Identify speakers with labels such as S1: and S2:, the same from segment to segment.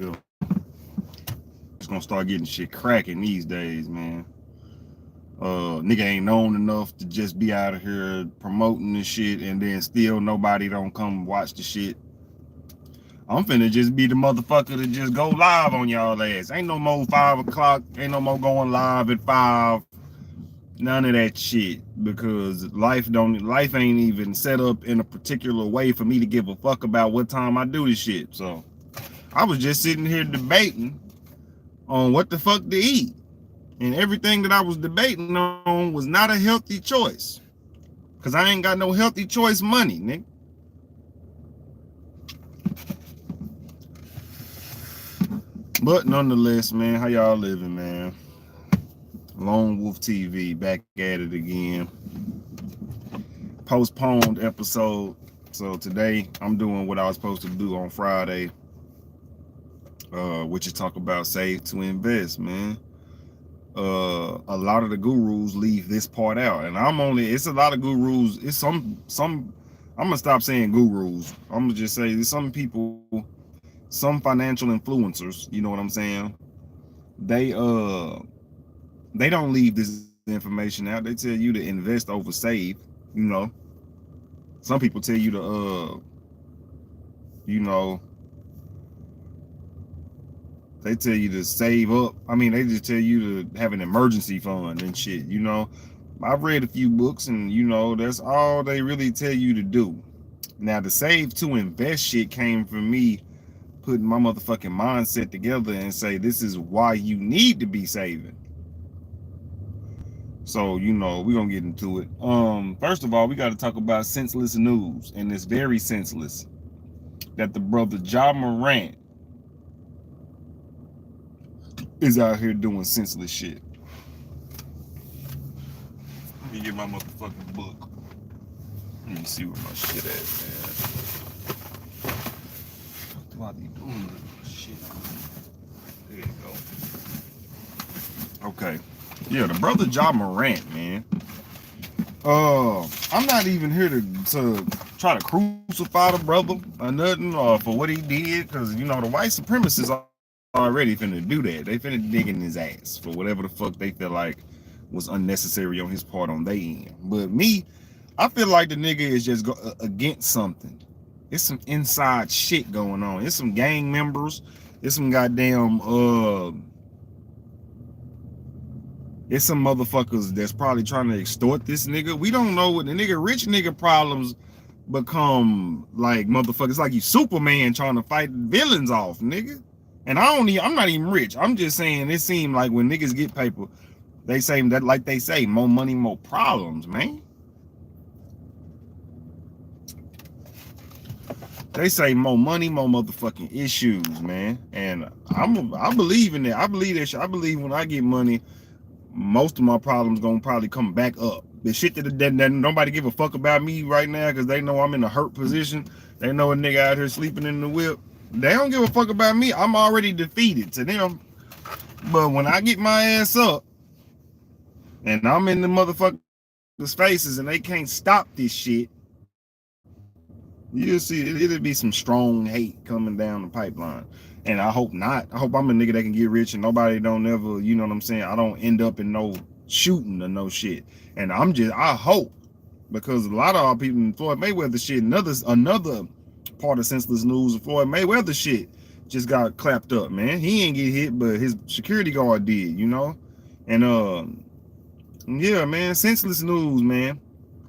S1: here. It's gonna start getting shit cracking these days, man. Nigga ain't known enough to just be out of here promoting this shit and then still nobody don't come watch the shit. I'm finna just be the motherfucker to just go live on y'all ass. Ain't no more 5 o'clock, ain't no more going live at 5. None of that shit, because life ain't even set up in a particular way for me to give a fuck about what time I do this shit. So I was just sitting here debating on what the fuck to eat. And everything that I was debating on was not a healthy choice. Cause I ain't got no healthy choice money, nigga. But nonetheless, man, how y'all living, man? LoneWolf TV, back at it again. Postponed episode. So today I'm doing what I was supposed to do on Friday, which is talk about save to invest, man. A lot of the gurus leave this part out, and it's a lot of gurus. It's some I'm gonna stop saying gurus. I'm gonna just say there's some people, some financial influencers, you know what I'm saying? They don't leave this information out. They tell you to invest over save, you know. Some people tell you to you know, they tell you to save up. I mean, they just tell you to have an emergency fund and shit, you know. I've read a few books and, you know, that's all they really tell you to do. Now, the save to invest shit came from me putting my motherfucking mindset together and say, this is why you need to be saving. So, you know, we're going to get into it. First of all, we got to talk about senseless news, and it's very senseless that the brother Ja Morant is out here doing senseless shit. Let me get my motherfucking book. Let me see where my shit at, man. What do I be doing with this shit? There you go. Okay. Yeah, the brother Ja Morant, man. I'm not even here to try to crucify the brother or nothing, or for what he did, because, you know, the white supremacists already finna do that. They finna dig in his ass for whatever the fuck they feel like was unnecessary on his part on their end. But me, I feel like the nigga is just against something. It's some inside shit going on. It's some gang members. It's some goddamn it's some motherfuckers that's probably trying to extort this nigga. We don't know what the rich nigga problems become like, motherfuckers. Like you Superman trying to fight villains off, nigga. And I'm not even rich. I'm just saying it seemed like when niggas get paper, they say that, like they say, more money, more problems, man. They say more money, more motherfucking issues, man. And I believe in that. I believe that shit. I believe when I get money, most of my problems gonna probably come back up. The shit that nobody give a fuck about me right now because they know I'm in a hurt position. They know a nigga out here sleeping in the whip. They don't give a fuck about me. I'm already defeated to them. But when I get my ass up and I'm in the motherfuckers' faces and they can't stop this shit, you'll see it'll be some strong hate coming down the pipeline. And I hope not. I hope I'm a nigga that can get rich and nobody don't ever, you know what I'm saying? I don't end up in no shooting or no shit. And I hope, because a lot of our people in Floyd Mayweather shit, another part of senseless news, Floyd Mayweather shit just got clapped up, man. He ain't get hit, but his security guard did, you know? And yeah, man, senseless news, man.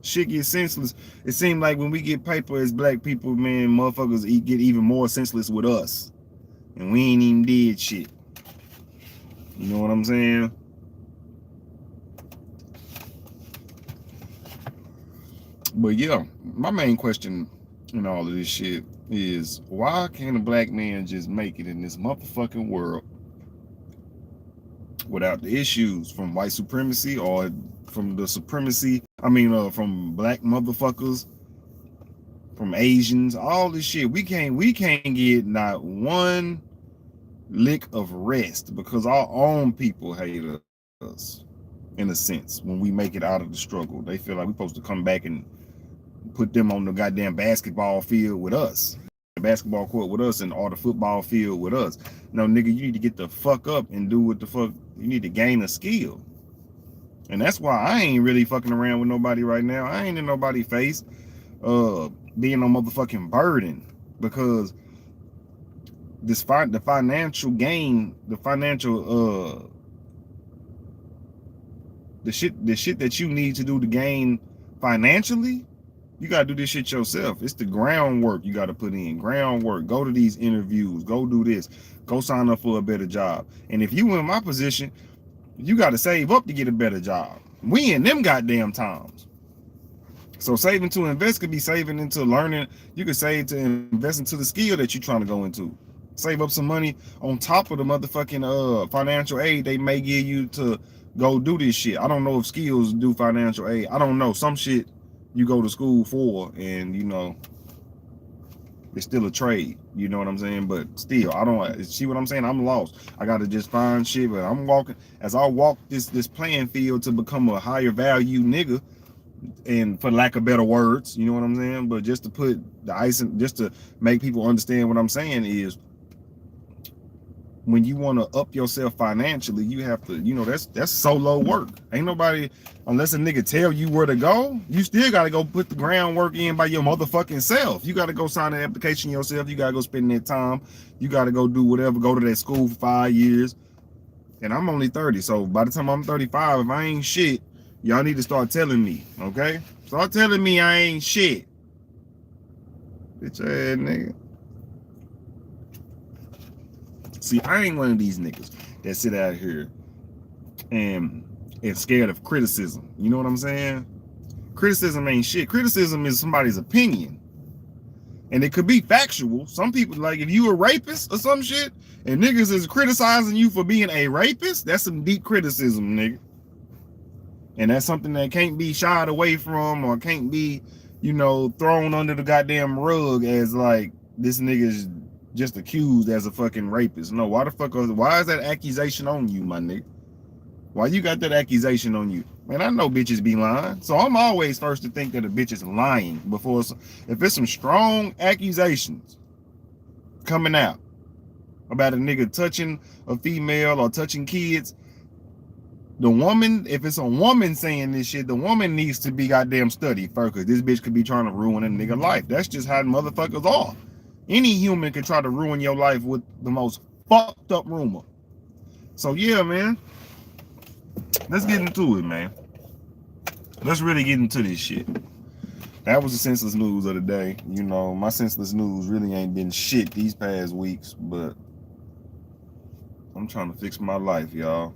S1: Shit gets senseless. It seems like when we get paper as black people, man, motherfuckers get even more senseless with us. And we ain't even did shit. You know what I'm saying? But yeah, my main question in all of this shit is, why can't a black man just make it in this motherfucking world without the issues from white supremacy or from the supremacy, from black motherfuckers, from Asians, all this shit. We can't get not one lick of rest because our own people hate us, in a sense. When we make it out of the struggle, they feel like we're supposed to come back and put them on the goddamn basketball field with us. basketball court with us and or the football field with us. No, nigga, you need to get the fuck up and do what the fuck. You need to gain a skill. And that's why I ain't really fucking around with nobody right now. I ain't in nobody's face being no motherfucking burden, because the financial gain, the financial the shit that you need to do to gain financially, you gotta do this shit yourself. It's the groundwork you gotta put in. Groundwork. Go to these interviews. Go do this. Go sign up for a better job. And if you in my position, you gotta save up to get a better job. We in them goddamn times. So saving to invest could be saving into learning. You could save to invest into the skill that you're trying to go into. Save up some money on top of the motherfucking financial aid they may give you to go do this shit. I don't know if skills do financial aid. I don't know. Some shit you go to school for, and you know, it's still a trade. You know what I'm saying? But still, I don't see what I'm saying. I'm lost. I gotta just find shit. But I'm walking as I walk this playing field to become a higher value nigga. And for lack of better words, you know what I'm saying? But just to put the icing, just to make people understand what I'm saying is, when you want to up yourself financially, you have to, you know, that's solo work. Ain't nobody, unless a nigga tell you where to go, you still got to go put the groundwork in by your motherfucking self. You got to go sign an application yourself. You got to go spend that time. You got to go do whatever, go to that school for 5 years. And I'm only 30. So by the time I'm 35, if I ain't shit, y'all need to start telling me, okay? Start telling me I ain't shit. Bitch ass nigga. See, I ain't one of these niggas that sit out here and scared of criticism. You know what I'm saying? Criticism ain't shit. Criticism is somebody's opinion. And it could be factual. Some people, like, if you a rapist or some shit, and niggas is criticizing you for being a rapist, that's some deep criticism, nigga. And that's something that can't be shied away from, or can't be, you know, thrown under the goddamn rug as like, this nigga's just accused as a fucking rapist. No, why the fuck, why is that accusation on you, my nigga? Why you got that accusation on you? Man, I know bitches be lying. So I'm always first to think that a bitch is lying before, if it's some strong accusations coming out about a nigga touching a female or touching kids, the woman, if it's a woman saying this shit, the woman needs to be goddamn studied first, because this bitch could be trying to ruin a nigga life. That's just how motherfuckers are. Any human can try to ruin your life with the most fucked up rumor. So yeah, man, let's get into it, man. Let's really get into this shit. That was the senseless news of the day. You know, my senseless news really ain't been shit these past weeks, but I'm trying to fix my life, y'all.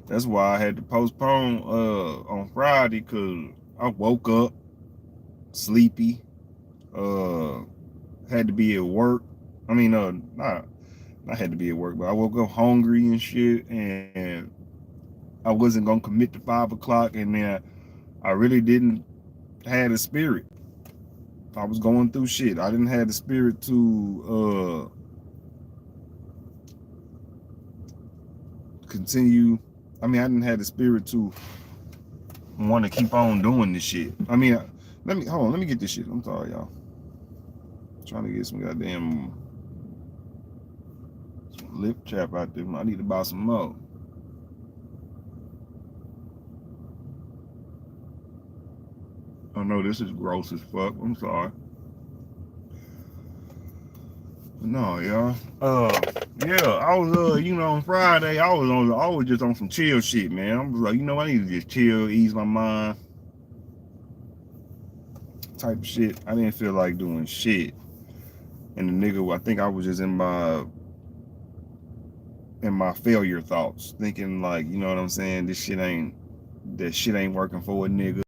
S1: That's why I had to postpone on Friday, because I woke up sleepy, had to be at work. I mean, not had to be at work, but I woke up hungry and shit, and I wasn't gonna commit to 5 o'clock, and then I really didn't have the spirit. I was going through shit. I didn't have the spirit to continue. I mean, I didn't have the spirit to want to keep on doing this shit. I mean, let me get this shit. I'm sorry, y'all. Trying to get some goddamn lip chap out there. I need to buy some more. Oh no, this is gross as fuck. I'm sorry. No, y'all. Yeah, I was you know, on Friday, I was just on some chill shit, man. I was like, you know, I need to just chill, ease my mind, type of shit. I didn't feel like doing shit. And the nigga, I think I was just in my failure thoughts, thinking like, you know what I'm saying, that shit ain't working for a nigga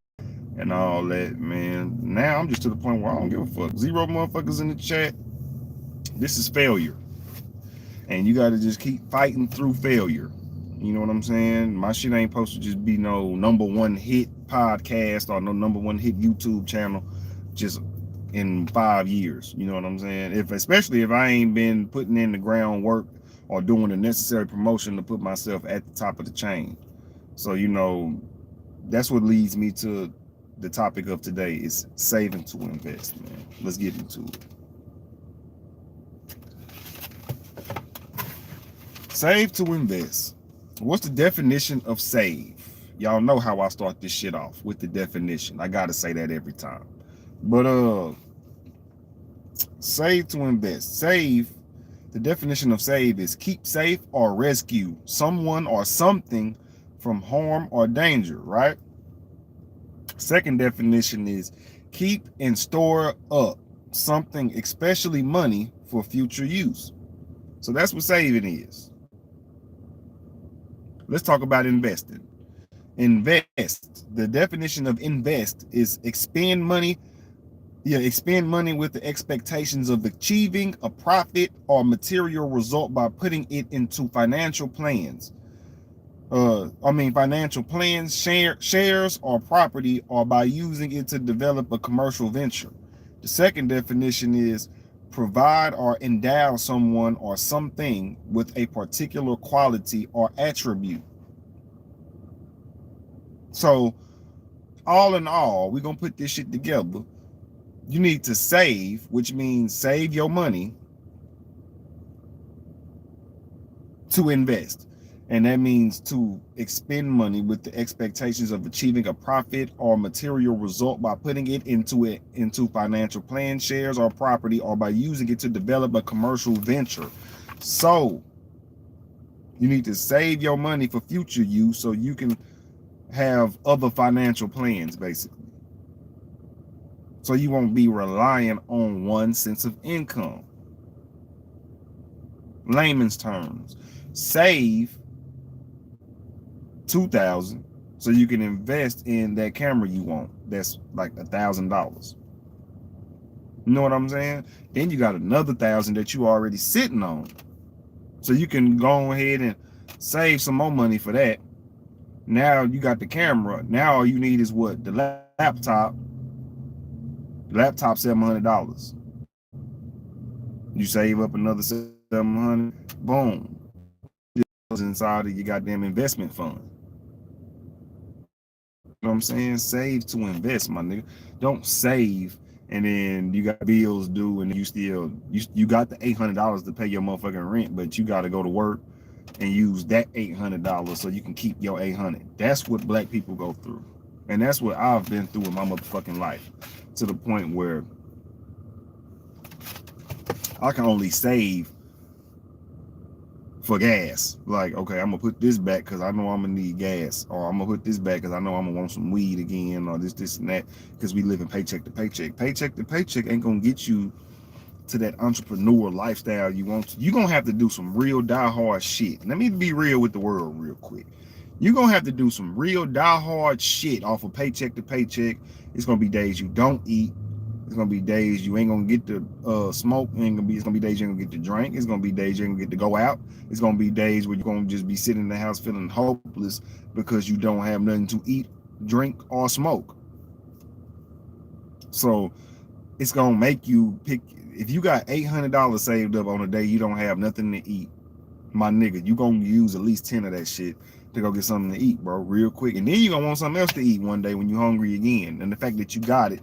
S1: and all that, man. Now I'm just to the point where I don't give a fuck. 0 motherfuckers in the chat. This is failure. And you gotta just keep fighting through failure. You know what I'm saying? My shit ain't supposed to just be no #1 hit podcast or no #1 hit YouTube channel just in 5 years. You know what I'm saying? Especially if I ain't been putting in the groundwork or doing the necessary promotion to put myself at the top of the chain. So, you know, that's what leads me to the topic of today, is saving to invest, man. Let's get into it. Save to invest. What's the definition of save? Y'all know how I start this shit off with the definition. I gotta say that every time. But save to invest. Save, the definition of save is keep safe or rescue someone or something from harm or danger, right? Second definition is keep and store up something, especially money, for future use. So that's what saving is. Let's talk about investing. Invest. The definition of invest is expend money. Expend money with the expectations of achieving a profit or material result by putting it into financial plans. Financial plans, shares or property, or by using it to develop a commercial venture. The second definition is provide or endow someone or something with a particular quality or attribute. So all in all, we're gonna put this shit together. You need to save, which means save your money to invest. And that means to expend money with the expectations of achieving a profit or material result by putting it into financial plans, shares or property, or by using it to develop a commercial venture. So you need to save your money for future use so you can have other financial plans, basically. So you won't be relying on one sense of income. Layman's terms, save $2,000 so you can invest in that camera you want. That's like $1,000. You know what I'm saying? Then you got another $1,000 that you already sitting on. So you can go ahead and save some more money for that. Now you got the camera. Now all you need is what? The laptop. The laptop, $700. You save up another $700. Boom. Inside of your goddamn investment fund. You know what I'm saying? Save to invest, my nigga. Don't save and then you got bills due and you got the $800 to pay your motherfucking rent, but you got to go to work and use that $800 so you can keep your $800. That's what black people go through. And that's what I've been through in my motherfucking life, to the point where I can only save for gas. Like, okay, I'm gonna put this back because I know I'm gonna need gas, or I'm gonna put this back because I know I'm gonna want some weed again, or this and that, because we live in paycheck to paycheck. Paycheck to paycheck ain't gonna get you to that entrepreneur lifestyle you want to. You're gonna have to do some real die-hard shit. Let me be real with the world real quick. You're gonna have to do some real die-hard shit off of paycheck to paycheck. It's gonna be days you don't eat. It's gonna be days you ain't gonna get to smoke. It's gonna be days you ain't gonna get to drink. It's gonna be days you ain't gonna get to go out. It's gonna be days where you're gonna just be sitting in the house feeling hopeless because you don't have nothing to eat, drink, or smoke. So it's gonna make you pick. If you got $800 saved up on a day you don't have nothing to eat, my nigga, you gonna use at least 10 of that shit to go get something to eat, bro, real quick. And then you're gonna want something else to eat one day when you're hungry again. And the fact that you got it,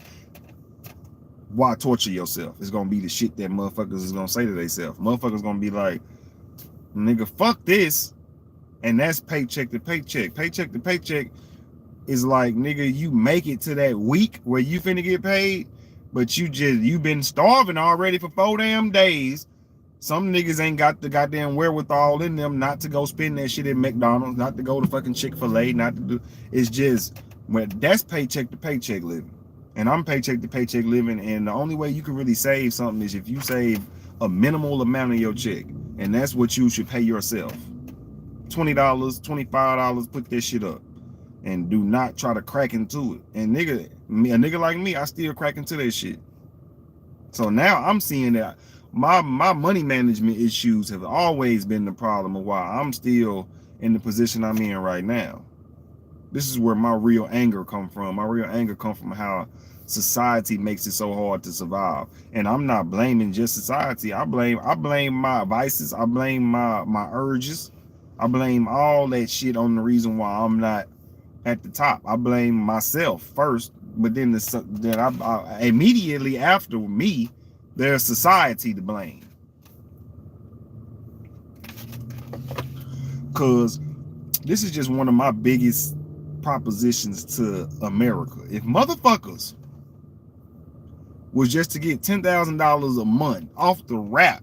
S1: why torture yourself? It's gonna be the shit that motherfuckers is gonna say to themselves. Motherfuckers gonna be like, nigga, fuck this. And that's paycheck to paycheck. Paycheck to paycheck is like, nigga, you make it to that week where you finna get paid, but you been starving already for 4 damn days. Some niggas ain't got the goddamn wherewithal in them not to go spend that shit at McDonald's, not to go to fucking Chick-fil-A, not to do. It's just, well, that's paycheck to paycheck living. And I'm paycheck to paycheck living, and the only way you can really save something is if you save a minimal amount of your check, and that's what you should pay yourself. $20, $25, put that shit up, and do not try to crack into it. And a nigga like me, I still crack into that shit. So now I'm seeing that my money management issues have always been the problem of why I'm still in the position I'm in right now. This is where my real anger come from. My real anger come from how society makes it so hard to survive. And I'm not blaming just society. I blame my vices. I blame my urges. I blame all that shit on the reason why I'm not at the top. I blame myself first, but then I immediately after me, there's society to blame. Because this is just one of my biggest propositions to America. If motherfuckers was just to get $10,000 a month off the rip,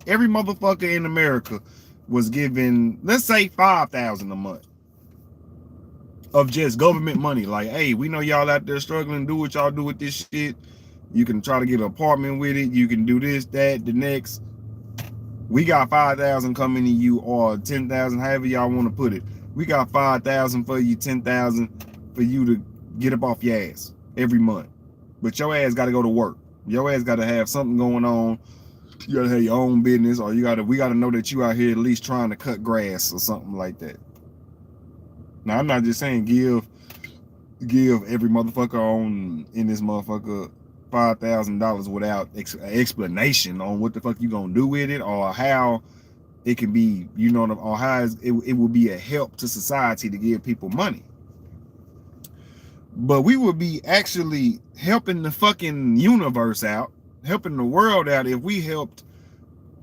S1: every motherfucker in America was given, let's say, $5,000 a month of just government money. Like, hey, we know y'all out there struggling, do what y'all do with this shit. You can try to get an apartment with it, you can do this, that, the next. We got 5,000 coming to you, or 10,000, however y'all want to put it. We got 5,000 for you, 10,000 for you to get up off your ass every month. But your ass got to go to work. Your ass got to have something going on. You got to have your own business, or we got to know that you out here at least trying to cut grass or something like that. Now, I'm not just saying give every motherfucker on in this motherfucker $5,000 without explanation on what the fuck you gonna do with it, or how it can be, you know, or how it will be a help to society to give people money. But we would be actually helping the fucking universe out, helping the world out, if we helped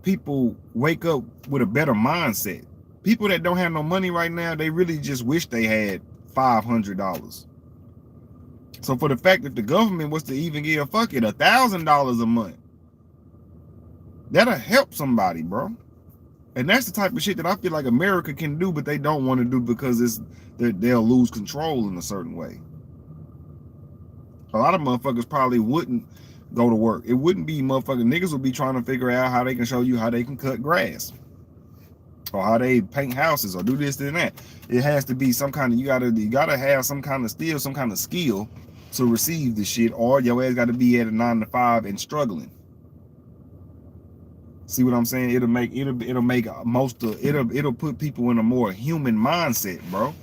S1: people wake up with a better mindset. People that don't have no money right now, they really just wish they had $500. So for the fact that the government was to even give $1,000 a month, that'll help somebody, bro. And that's the type of shit that I feel like America can do, but they don't want to do because they'll lose control in a certain way. A lot of motherfuckers probably wouldn't go to work. It wouldn't be motherfucking niggas would be trying to figure out how they can show you how they can cut grass, or how they paint houses, or do this and that. It has to be some kind of, you gotta have some kind of skill to receive this shit, or your ass got to be at a 9 to 5 and struggling. See what I'm saying? It'll put people in a more human mindset, bro.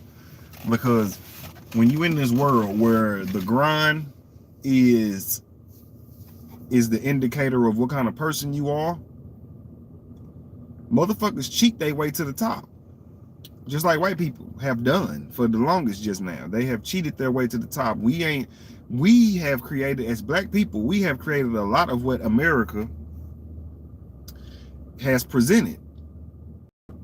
S1: Because when you in this world where the grind is the indicator of what kind of person you are, motherfuckers cheat their way to the top. Just like white people have done for the longest just now. They have cheated their way to the top. We have created, as black people, we have created a lot of what America has presented.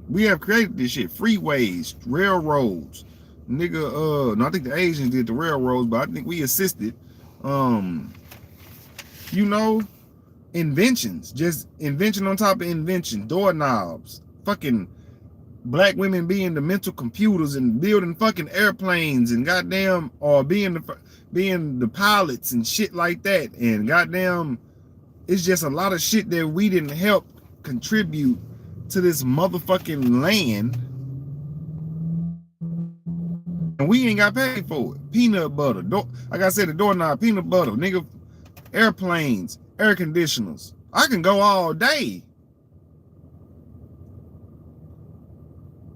S1: We have created this shit. Freeways, railroads. Nigga, no, I think the Asians did the railroads, but I think we assisted. You know, inventions. Just invention on top of invention. Doorknobs. Fucking black women being the mental computers and building fucking airplanes and goddamn, or being the pilots and shit like that. And goddamn, it's just a lot of shit that we didn't help contribute to this motherfucking land, and we ain't got paid for it. Peanut butter, like I said, the doorknob, peanut butter, nigga, airplanes, air conditioners. I can go all day.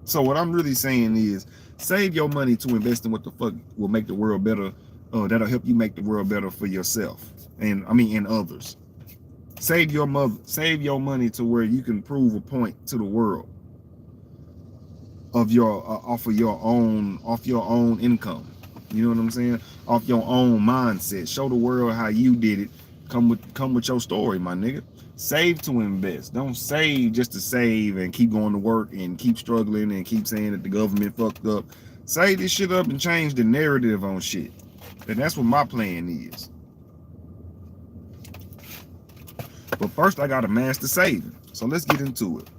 S1: So what I'm really saying is, save your money to invest in what the fuck will make the world better. That'll help you make the world better for yourself, and others. Save your money to where you can prove a point to the world of your off your own income. You know what I'm saying? Off your own mindset. Show the world how you did it. Come with your story, my nigga. Save to invest. Don't save just to save and keep going to work and keep struggling and keep saying that the government fucked up. Save this shit up and change the narrative on shit. And that's what my plan is. But first, I got to master saving. So let's get into it.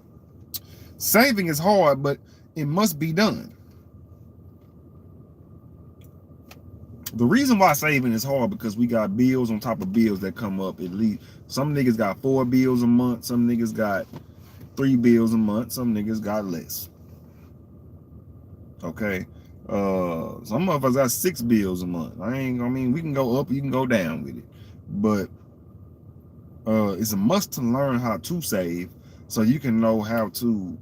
S1: Saving is hard, but it must be done. The reason why saving is hard, because we got bills on top of bills that come up. At least some niggas got 4 bills a month. Some niggas got 3 bills a month. Some niggas got less. Okay. Some of us got 6 bills a month. We can go up, you can go down with it. But it's a must to learn how to save, so you can know how to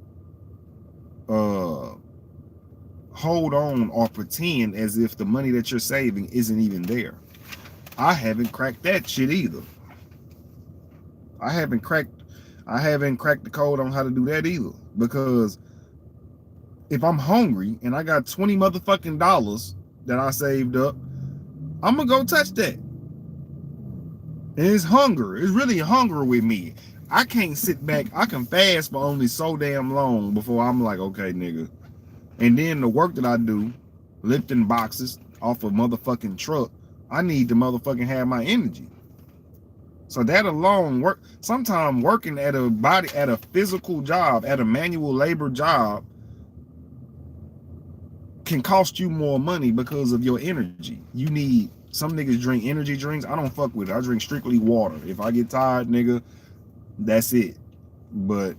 S1: hold on or pretend as if the money that you're saving isn't even there. I haven't cracked that shit either. I haven't cracked the code on how to do that either, because if I'm hungry and I got 20 motherfucking dollars that I saved up, I'm gonna go touch that. And it's hunger. It's really hunger with me. I can't sit back. I can fast for only so damn long before I'm like, okay, nigga. And then the work that I do, lifting boxes off a motherfucking truck, I need to motherfucking have my energy. So that alone work. Sometimes working at a physical job, at a manual labor job, can cost you more money because of your energy. You need, some niggas drink energy drinks. I don't fuck with it. I drink strictly water. If I get tired, nigga, that's it. But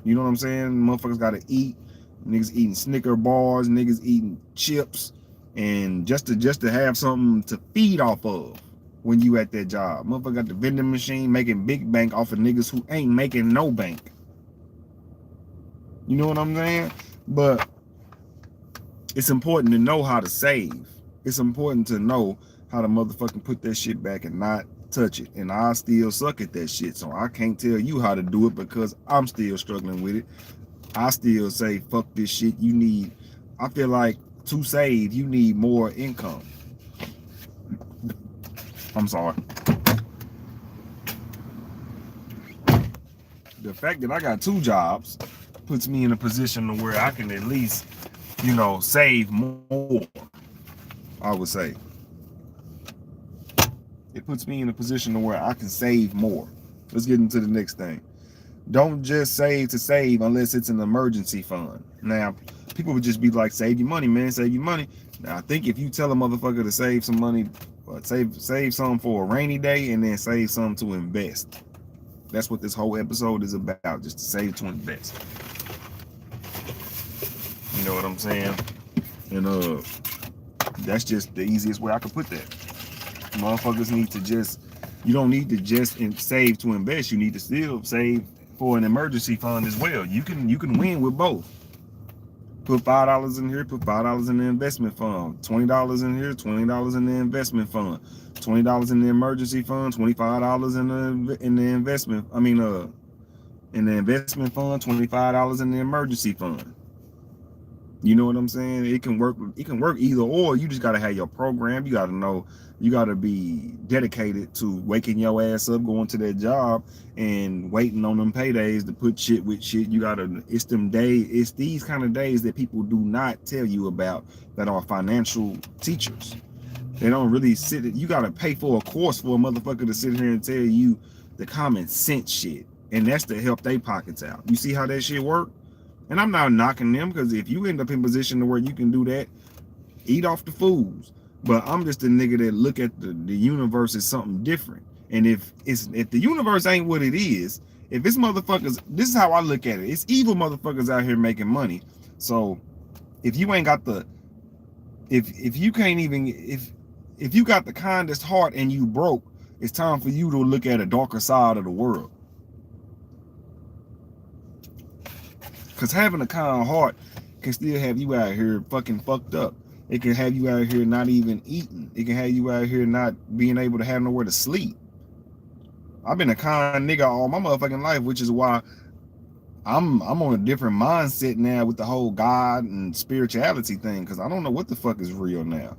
S1: you know what I'm saying? Motherfuckers gotta eat. Niggas eating Snicker bars, niggas eating chips, and just to have something to feed off of when you at that job. Motherfucker got the vending machine making big bank off of niggas who ain't making no bank. You know what I'm saying? But it's important to know how to save. It's important to know how to motherfucking put that shit back and not touch it. And I still suck at that shit, so I can't tell you how to do it because I'm still struggling with it. I still say, fuck this shit. You need, I feel like to save, you need more income. I'm sorry. The fact that I got 2 jobs puts me in a position to where I can at least, you know, save more, I would say. It puts me in a position to where I can save more. Let's get into the next thing. Don't just save to save unless it's an emergency fund. Now, people would just be like, save your money, man, save your money. Now, I think if you tell a motherfucker to save some money, save some for a rainy day and then save some to invest. That's what this whole episode is about, just to save to invest. You know what I'm saying? And that's just the easiest way I could put that. Motherfuckers need to just, you don't need to just save to invest. You need to still save for an emergency fund as well. You can win with both. Put $5 in here, put $5 in the investment fund, $20 in here, $20 in the investment fund, $20 in the emergency fund, $25 in the investment. I mean, in the investment fund, $25 in the emergency fund. You know what I'm saying? It can work. It can work either or. You just gotta have your program. You gotta know. You gotta be dedicated to waking your ass up, going to that job, and waiting on them paydays to put shit with shit. You gotta. It's them days. It's these kind of days that people do not tell you about that are financial teachers. They don't really sit. You gotta pay for a course for a motherfucker to sit here and tell you the common sense shit, and that's to help their pockets out. You see how that shit work? And I'm not knocking them, because if you end up in position to where you can do that, eat off the fools. But I'm just a nigga that look at the universe as something different. And if the universe ain't what it is, if it's motherfuckers, this is how I look at it. It's evil motherfuckers out here making money. So if you ain't got the, if you can't even, if you got the kindest heart and you broke, it's time for you to look at a darker side of the world. Because having a kind heart can still have you out here fucking fucked up. It can have you out here not even eating. It can have you out here not being able to have nowhere to sleep. I've been a kind nigga all my motherfucking life, which is why I'm on a different mindset now with the whole God and spirituality thing, because I don't know what the fuck is real now.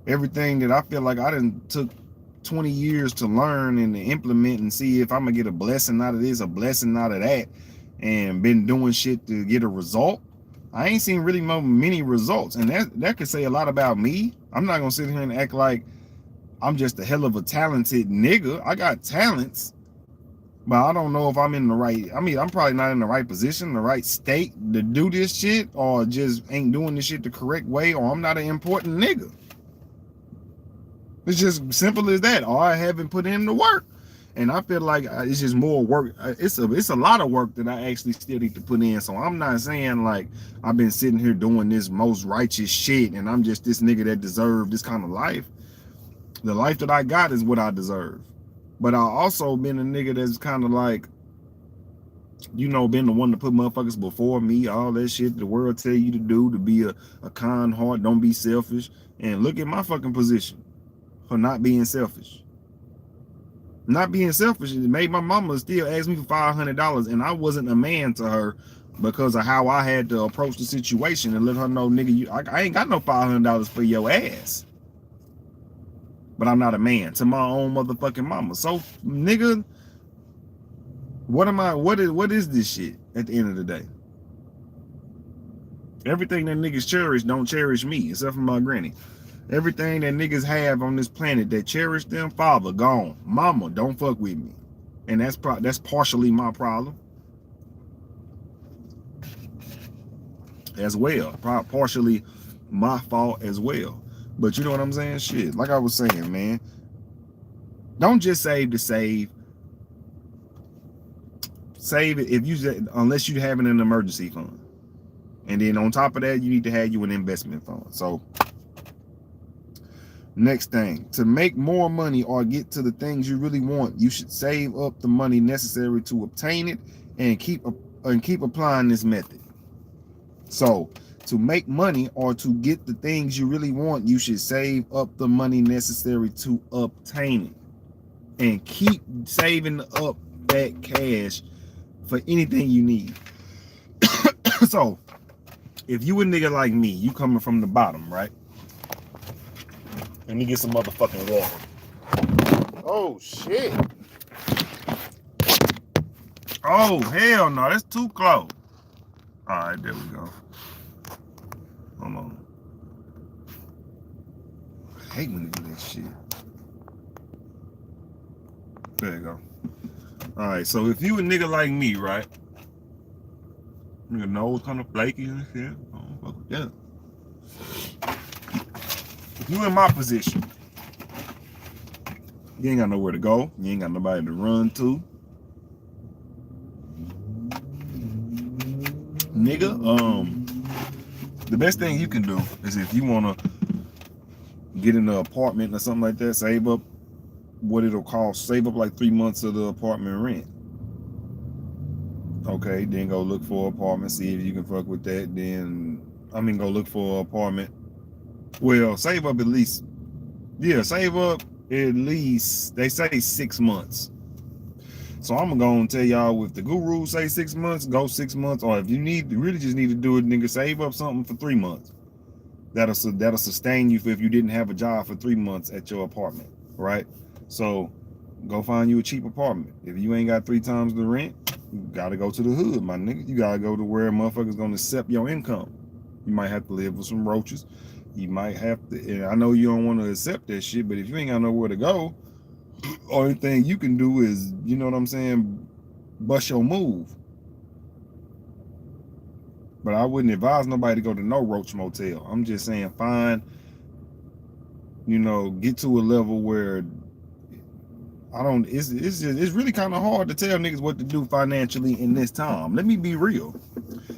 S1: Everything that I feel like I done took 20 years to learn and to implement and see if I'm gonna get a blessing out of this, a blessing out of that, and been doing shit to get a result, I ain't seen really many results. And that could say a lot about me. I'm not gonna sit here and act like I'm just a hell of a talented nigga. I got talents, but I don't know if I'm in the right, I mean, I'm probably not in the right position, the right state to do this shit, or just ain't doing this shit the correct way, or I'm not an important nigga. It's just simple as that. Or I haven't put in the work. And I feel like it's just more work. It's a lot of work that I actually still need to put in. So I'm not saying like I've been sitting here doing this most righteous shit and I'm just this nigga that deserved this kind of life. The life that I got is what I deserve. But I also been a nigga that's kind of like, you know, been the one to put motherfuckers before me, all that shit the world tell you to do, to be a kind heart, don't be selfish. And look at my fucking position for not being selfish. Not being selfish, it made my mama still ask me for $500, and I wasn't a man to her because of how I had to approach the situation and let her know, nigga, I ain't got no $500 for your ass. But I'm not a man to my own motherfucking mama. So, nigga, What is this shit at the end of the day? Everything that niggas cherish don't cherish me, except for my granny. Everything that niggas have on this planet that cherish them, father, gone. Mama, don't fuck with me. And that's partially my problem as well. Partially my fault as well. But you know what I'm saying? Shit, like I was saying, man, don't just save to save. Save it unless you're having an emergency fund. And then on top of that, you need to have you an investment fund. So next thing, to make more money or get to the things you really want, you should save up the money necessary to obtain it and keep applying this method. So to make money or to get the things you really want, you should save up the money necessary to obtain it and keep saving up that cash for anything you need. So if you a nigga like me, you coming from the bottom, right? Let me get some motherfucking water. Oh shit. Oh hell no, that's too close. All right, there we go. Hold on. I hate when you do that shit. There you go. All right, so if you a nigga like me, right? Your nose kind of flaky and shit. Oh, fuck with that. If you in my position, you ain't got nowhere to go. You ain't got nobody to run to. Nigga, the best thing you can do is if you want to get in an apartment or something like that, save up what it'll cost. Save up like 3 months of the apartment rent. Okay, then go look for an apartment, see if you can fuck with that. Then, go look for an apartment. Well, save up at least, save up at least, they say 6 months. So I'm gonna tell y'all, if the guru say 6 months, go 6 months. Or if you really just need to do it, nigga, save up something for 3 months. That'll sustain you if you didn't have a job for 3 months at your apartment, right? So go find you a cheap apartment. If you ain't got 3 times the rent, you gotta go to the hood, my nigga. You gotta go to where motherfuckers gonna accept your income. You might have to live with some roaches. You might have to, and I know you don't want to accept that shit, but if you ain't got nowhere to go, only thing you can do is, you know what I'm saying, bust your move. But I wouldn't advise nobody to go to no roach motel. I'm just saying, find, get to a level where it's really kind of hard to tell niggas what to do financially in this time. Let me be real.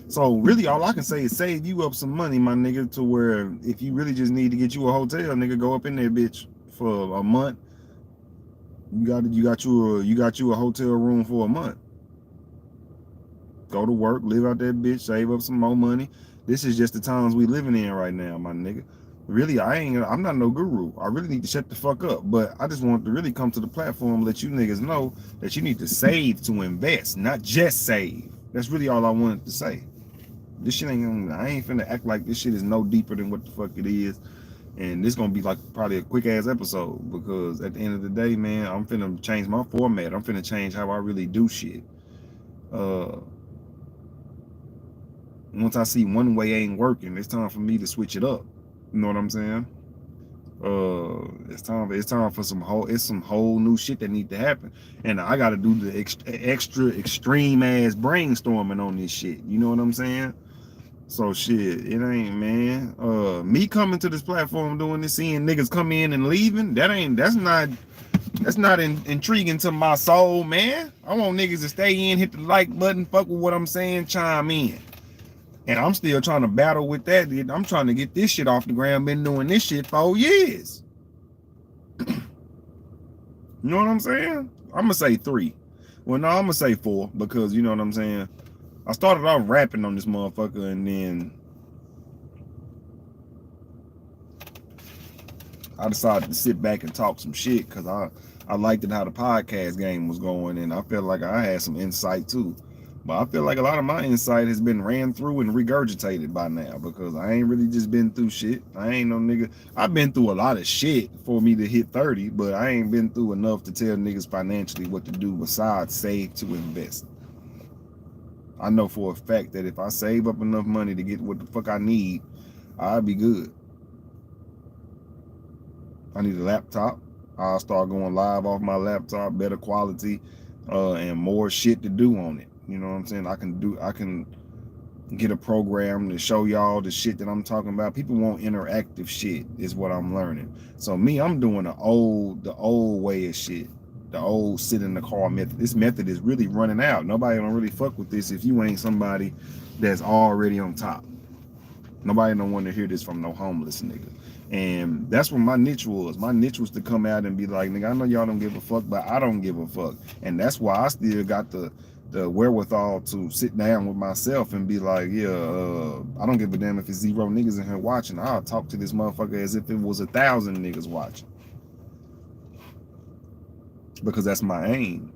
S1: So really all I can say is save you up some money, my nigga, to where if you really just need to get you a hotel, nigga, go up in there, bitch, for a month. You got you a hotel room for a month. Go to work, live out that bitch, save up some more money. This is just the times we living in right now, my nigga. Really, I'm not no guru. I really need to shut the fuck up. But I just want to really come to the platform and let you niggas know that you need to save to invest, not just save. That's really all I wanted to say. This shit I ain't finna act like this shit is no deeper than what the fuck it is. And this gonna be like probably a quick ass episode, because at the end of the day, man, I'm finna change my format. I'm finna change how I really do shit. Once I see one way ain't working, it's time for me to switch it up. You know what I'm saying? It's time for some whole new shit that need to happen, and I got to do the extra extreme ass brainstorming on this shit. You know what I'm saying? So shit, it ain't, man. Me coming to this platform doing this, seeing niggas come in and leaving, that's not intriguing to my soul, man. I want niggas to stay in, hit the like button, fuck with what I'm saying, chime in. And I'm still trying to battle with that. I'm trying to get this shit off the ground. Been doing this shit 4 years. You know what I'm saying? I'm gonna say 3. Well, no, I'm gonna say 4, because you know what I'm saying. I started off rapping on this motherfucker, and then I decided to sit back and talk some shit, because I liked it how the podcast game was going, and I felt like I had some insight too. But I feel like a lot of my insight has been ran through and regurgitated by now, because I ain't really just been through shit. I ain't no nigga. I've been through a lot of shit for me to hit 30, but I ain't been through enough to tell niggas financially what to do besides save to invest. I know for a fact that if I save up enough money to get what the fuck I need, I'll be good. I need a laptop. I'll start going live off my laptop, better quality, and more shit to do on it. You know what I'm saying? I can get a program to show y'all the shit that I'm talking about. People want interactive shit, is what I'm learning. So me, I'm doing the old way of shit. The old sit in the car method. This method is really running out. Nobody don't really fuck with this if you ain't somebody that's already on top. Nobody don't want to hear this from no homeless nigga. And that's what my niche was. My niche was to come out and be like, nigga, I know y'all don't give a fuck, but I don't give a fuck. And that's why I still got the wherewithal to sit down with myself and be like, yeah, I don't give a damn if it's 0 niggas in here watching. I'll talk to this motherfucker as if it was 1,000 niggas watching. Because that's my aim.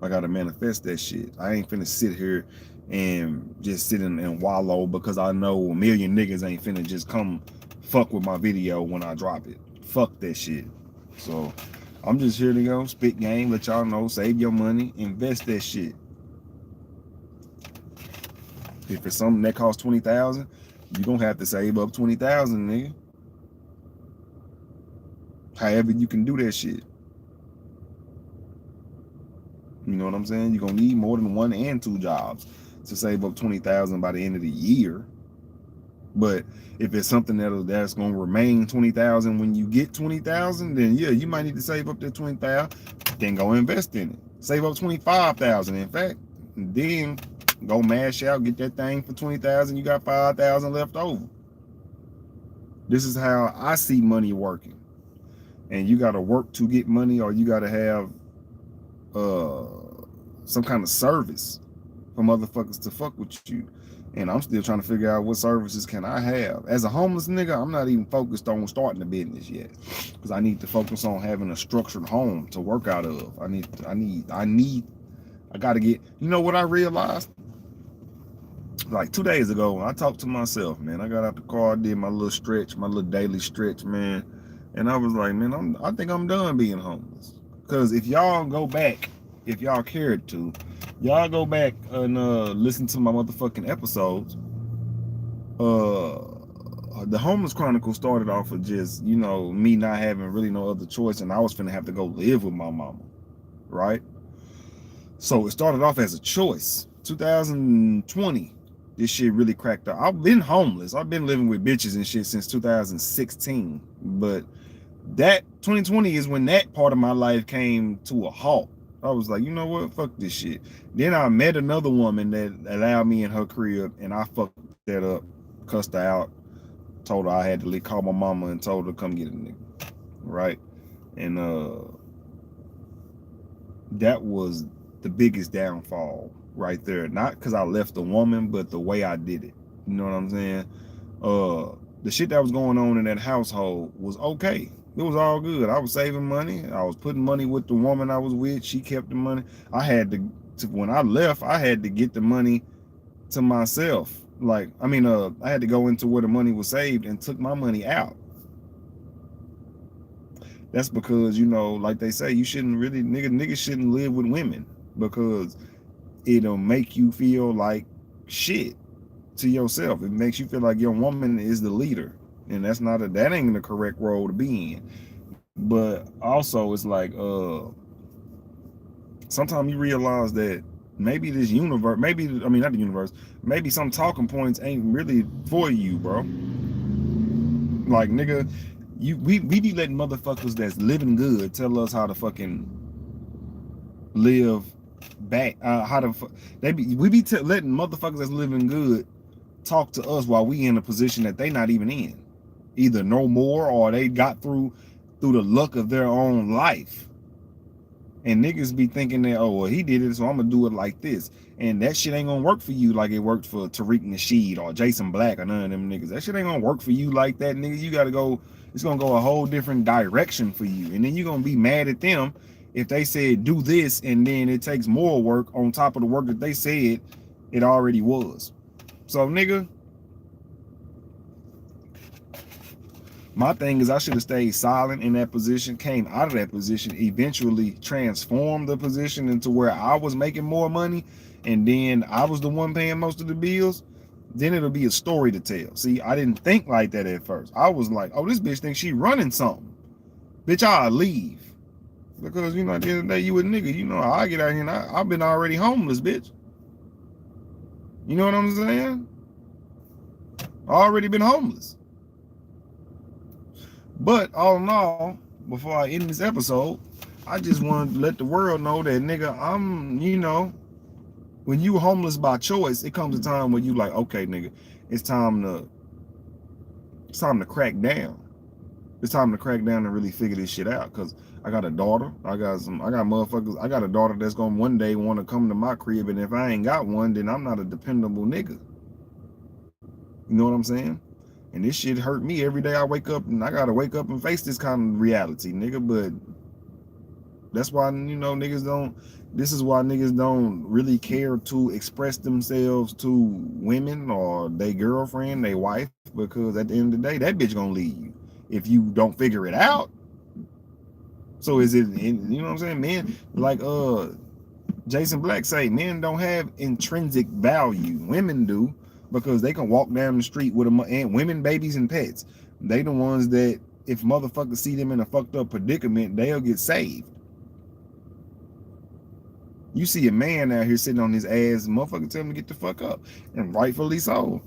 S1: I gotta manifest that shit. I ain't finna sit here and just sit and wallow because I know a million niggas ain't finna just come fuck with my video when I drop it. Fuck that shit. So I'm just here to go spit game, let y'all know, save your money, invest that shit. If it's something that costs 20,000, you're gonna have to save up 20,000, nigga. However you can do that shit. You know what I'm saying? You're gonna need more than 1 and 2 jobs to save up 20,000 by the end of the year. But if it's something that's gonna remain 20,000 when you get 20,000, then yeah, you might need to save up that 20,000, then go invest in it. Save up 25,000, in fact, and then go mash out, get that thing for 20,000. You got 5,000 left over. This is how I see money working. And you gotta work to get money, or you gotta have some kind of service for motherfuckers to fuck with you. And I'm still trying to figure out what services can I have. As a homeless nigga, I'm not even focused on starting a business yet, because I need to focus on having a structured home to work out of. I gotta get, you know what I realized? Like 2 days ago, I talked to myself, man. I got out the car, did my little stretch, my little daily stretch, man. And I was like, man, I think I'm done being homeless. Because if y'all go back, if y'all cared to, y'all go back and listen to my motherfucking episodes. The Homeless Chronicle started off with just, you know, me not having really no other choice, and I was finna have to go live with my mama, right? So it started off as a choice. 2020, this shit really cracked up. I've been homeless. I've been living with bitches and shit since 2016, but that 2020 is when that part of my life came to a halt. I was like, you know what? Fuck this shit. Then I met another woman that allowed me in her crib, and I fucked that up, cussed her out, told her I had to call my mama and told her to come get a nigga, right? And that was the biggest downfall right there. Not because I left the woman, but the way I did it. You know what I'm saying? The shit that was going on in that household was okay. It was all good. I was saving money. I was putting money with the woman I was with. She kept the money. I had to when I left, I had to get the money to myself. Like, I mean, I had to go into where the money was saved and took my money out. That's because, you know, like they say, you shouldn't really, niggas shouldn't live with women, because it'll make you feel like shit to yourself. It makes you feel like your woman is the leader, and that ain't the correct role to be in. But also, it's like sometimes you realize that maybe this universe, not the universe, maybe some talking points ain't really for you, bro. Like, nigga, we be letting motherfuckers that's living good tell us how to fucking live back. We be letting motherfuckers that's living good talk to us while we in a position that they not even in, either no more, or they got through the luck of their own life. And niggas be thinking that, oh, well, he did it, so I'm gonna do it like this. And that shit ain't gonna work for you like it worked for Tariq Nasheed or Jason Black or none of them niggas. That shit ain't gonna work for you like that, nigga. You gotta go, it's gonna go a whole different direction for you. And then you're gonna be mad at them if they said do this and then it takes more work on top of the work that they said it already was. So nigga, my thing is I should have stayed silent in that position, came out of that position, eventually transformed the position into where I was making more money, and then I was the one paying most of the bills. Then it'll be a story to tell. See, I didn't think like that at first. I was like, oh, this bitch thinks she running something. Bitch, I'll leave. Because, you know, at the end of the day, you a nigga. You know, I get out here and I've been already homeless, bitch. You know what I'm saying? Already been homeless. But all in all, before I end this episode, I just want to let the world know that, nigga, I'm, you know, when you homeless by choice, it comes a time when you like, okay, nigga, it's time to crack down. It's time to crack down and really figure this shit out. Cause I got a daughter. I got motherfuckers. I got a daughter that's gonna one day want to come to my crib, and if I ain't got one, then I'm not a dependable nigga. You know what I'm saying? And this shit hurt me every day I wake up, and I gotta wake up and face this kind of reality, nigga. But that's why, you know, this is why niggas don't really care to express themselves to women or their girlfriend, their wife, because at the end of the day, that bitch gonna leave you if you don't figure it out. So is it, you know what I'm saying? Men, like Jason Black say, men don't have intrinsic value. Women do, because they can walk down the street with and women, babies, and pets. They the ones that if motherfuckers see them in a fucked up predicament, they'll get saved. You see a man out here sitting on his ass, motherfucker tell him to get the fuck up, and rightfully so.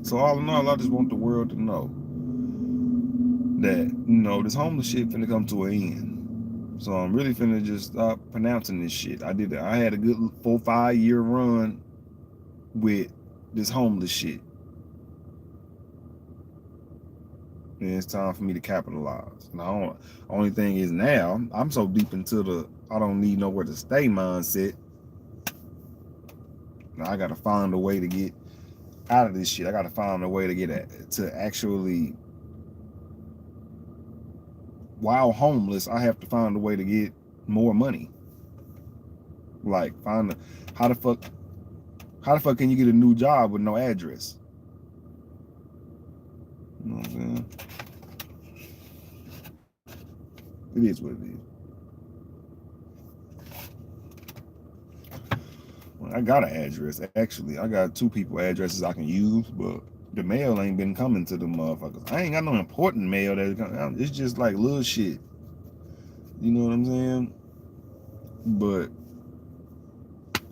S1: So all in all, I just want the world to know that, you know, this homeless shit finna come to an end. So I'm really finna just stop pronouncing this shit. I had a good 4-5 year run with this homeless shit. And it's time for me to capitalize. Now, only thing is now, I'm so deep into the I don't need nowhere to stay mindset. Now I gotta find a way to get out of this shit. I gotta find a way to get to actually, while homeless, I have to find a way to get more money. Like how the fuck can you get a new job with no address? You know what I'm saying? It is what it is. Well, I got an address, actually. I got 2 people addresses I can use, but the mail ain't been coming to the motherfuckers. I ain't got no important mail it's just like little shit. You know what I'm saying? But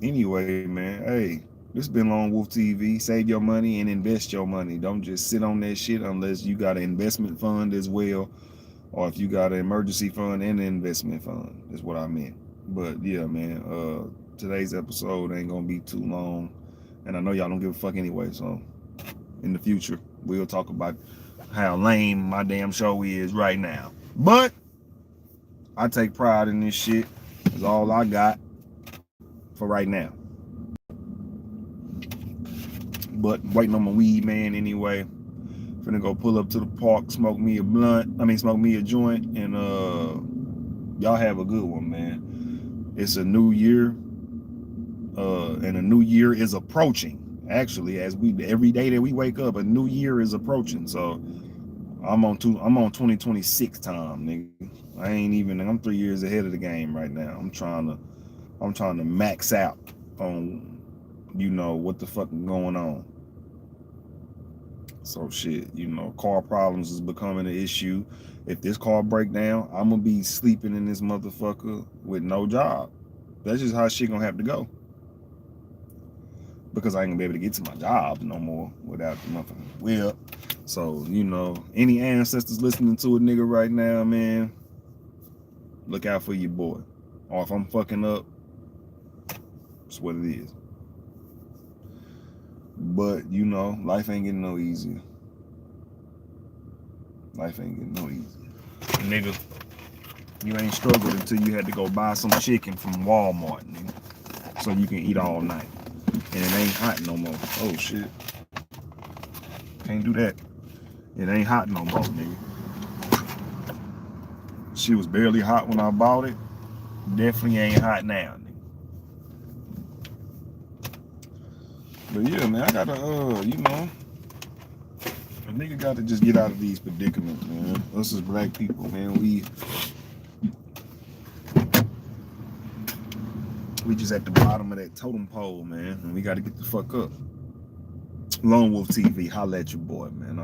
S1: anyway, man, hey, this has been LoneWolf TV. Save your money and invest your money. Don't just sit on that shit unless you got an investment fund as well, or if you got an emergency fund and an investment fund. That's what I meant. But yeah, man, today's episode ain't gonna be too long, and I know y'all don't give a fuck anyway. So in the future, we'll talk about how lame my damn show is right now. But I take pride in this shit. That's all I got for right now. But waiting on my weed man anyway. Finna go pull up to the park, smoke me a joint, and y'all have a good one, man. It's a new year, and a new year is approaching. Actually, every day that we wake up, a new year is approaching. So I'm on 2026 time, nigga. I'm 3 years ahead of the game right now. I'm trying to max out on, you know, what the fuck is going on. So shit, you know, car problems is becoming an issue. If this car break down, I'm gonna be sleeping in this motherfucker with no job. That's just how shit gonna have to go. Because I ain't gonna be able to get to my job no more without the motherfucking whip. So, you know, any ancestors listening to a nigga right now, man, look out for your boy. Or if I'm fucking up, it's what it is. But, you know, life ain't getting no easier. Life ain't getting no easier. Nigga, you ain't struggled until you had to go buy some chicken from Walmart, nigga, so you can eat all night. And it ain't hot no more. Oh, shit. Can't do that. It ain't hot no more, nigga. shit was barely hot when I bought it. Definitely ain't hot now, nigga. But yeah, man, I gotta, you know, a nigga gotta just get out of these predicaments, man. Us as black people, man, we just at the bottom of that totem pole, man, and we gotta get the fuck up. LoneWolf TV, holla at your boy, man.